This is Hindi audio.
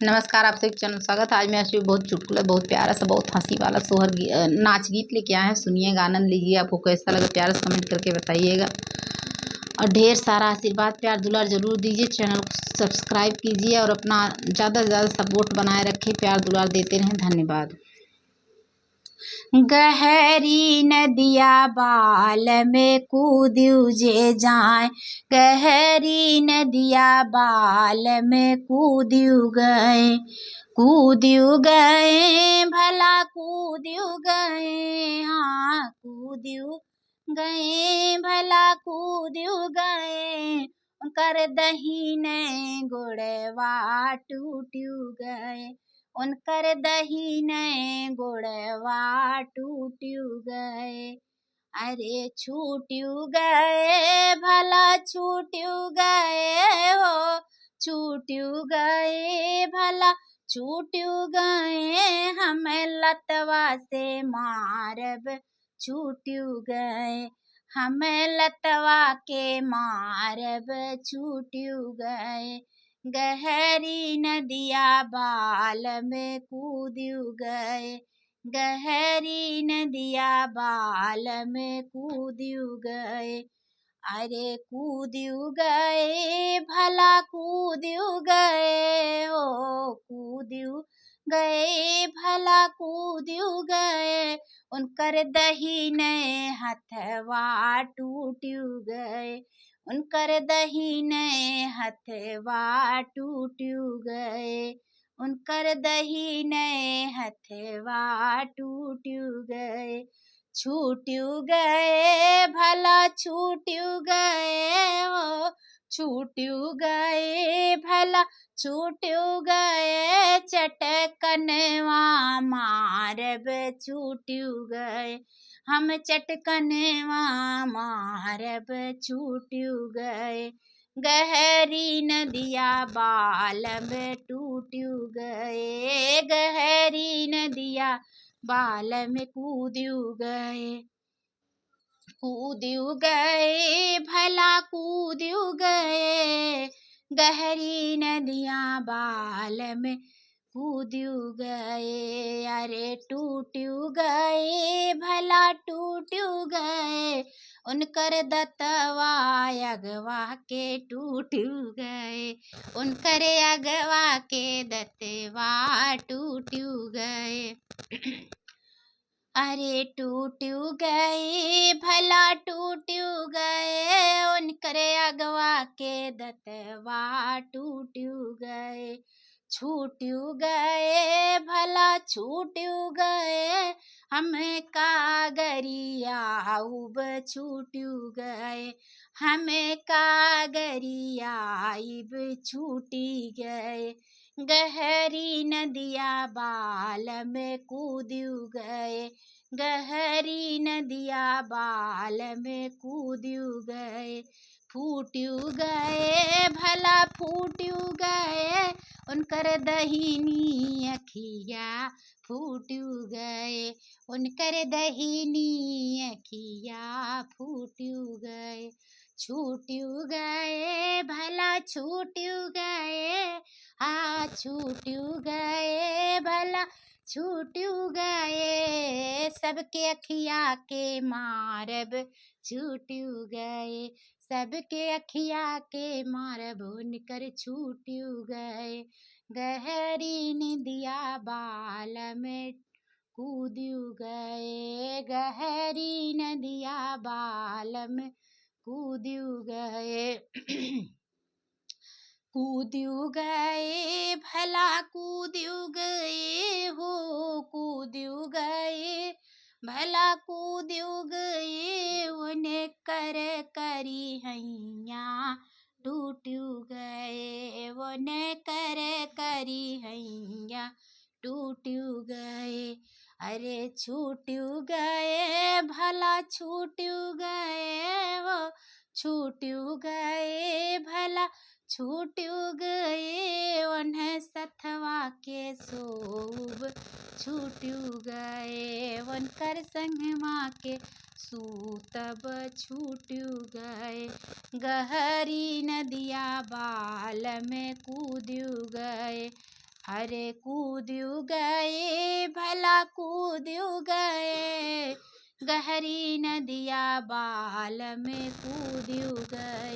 नमस्कार, आप सभी चैनल स्वागत है। आज मैं ऐसे बहुत चुटकुला, बहुत प्यारा सा, बहुत हंसी वाला सोहर नाच गीत लेके आए हैं। सुनिएगा, आनंद लीजिए। आपको कैसा लगा प्यारा से कमेंट करके बताइएगा और ढेर सारा आशीर्वाद प्यार दुलार जरूर दीजिए। चैनल को सब्सक्राइब कीजिए और अपना ज़्यादा से ज़्यादा सपोर्ट बनाए रखें। प्यार दुलार देते रहें। धन्यवाद। गहरी नदिया बाल में कूदू जे जाए, गहरी नदिया बाल में कूदू गए भला कूदू गए, हाँ कूदू गए भला कूदू गए, कर दहीने गोड़वा टूटू गए, उनकर दहीने गोड़वा टूटू गए। अरे छूटू गए भला छूटू गए हो, छूटू गए भला छूटू गए, हमें लतवा से मारब छूटू गए, हमें लतवा के मारब छूटू गए। गहरी नदिया बाल में कूदू गए, गहरी नदिया बाल में कूदू गए। अरे कूदू गए भला कूदू गए हो, कूदू गए भला कूदू गए, उनकर दहीने हथवा टूटू गए, उनकर दहीने हथवा टूटू गए, उनकर दहीने हथवा टूटू गए। छूटू गए भला छूटू गए हो, छूटू गए भला छूटू गए, चटकनवा मारब छूटू गए, हम चटकनवा मारब छूटू गए। गहरी नदिया बाल में टूटू गए, गहरी नदिया बाल में कूदू गए, कूदू गए भला कूदू गए, गहरी नदिया बाल में कूदू गए। अरे टूटू गए भला टूटू गए, उनकर दतवा अगवा के टूटू गए, उनकर अगवा के दतवा टूटू गए। अरे टूटू गए भला टूटू गए, उनकर अगवा के दतवा टूटू गए। छूटू गए भला छूटू गए, हमें कागरिया उब छूटू गए, हमें कागरिया इब छूटी गए। गहरी नदिया बाल में कूदू गए, गहरी नदिया बाल में कूदू गए। फूटू गए भला फूटू गए, उनकर दहीनी अखिया फूटू गए, उनकर दहीनी अखिया फूटू गए। छूटू गए भला छूटू गए, हाँ छूटू गए भला छूटू गए, सबके अखिया के मारब छूटू गए, सबके अखिया के मारब उनकर छूटू गए। गहरी नदिया बाल में कूदू गए, गहरी नदिया बाल में कूदू गए। कूदू गए भला कूदू गए हो, कूदू गए भला कूदू गए, उन्हें कर करी हैया टूटू गए, उन्हें कर करी हैया टूटू गए। अरे छूटू गए भला छूटू गए हो, छूटू गए भला छूटू गए, उन्हें सथवा के सोब छूटू गए, उनकर संगमा के सूतब छूटू गए। गहरी नदिया बाल में कूदू गए, अरे कूद्यू गए भला कूद्यू गए, गहरी नदिया बाल में कूद्यू गए।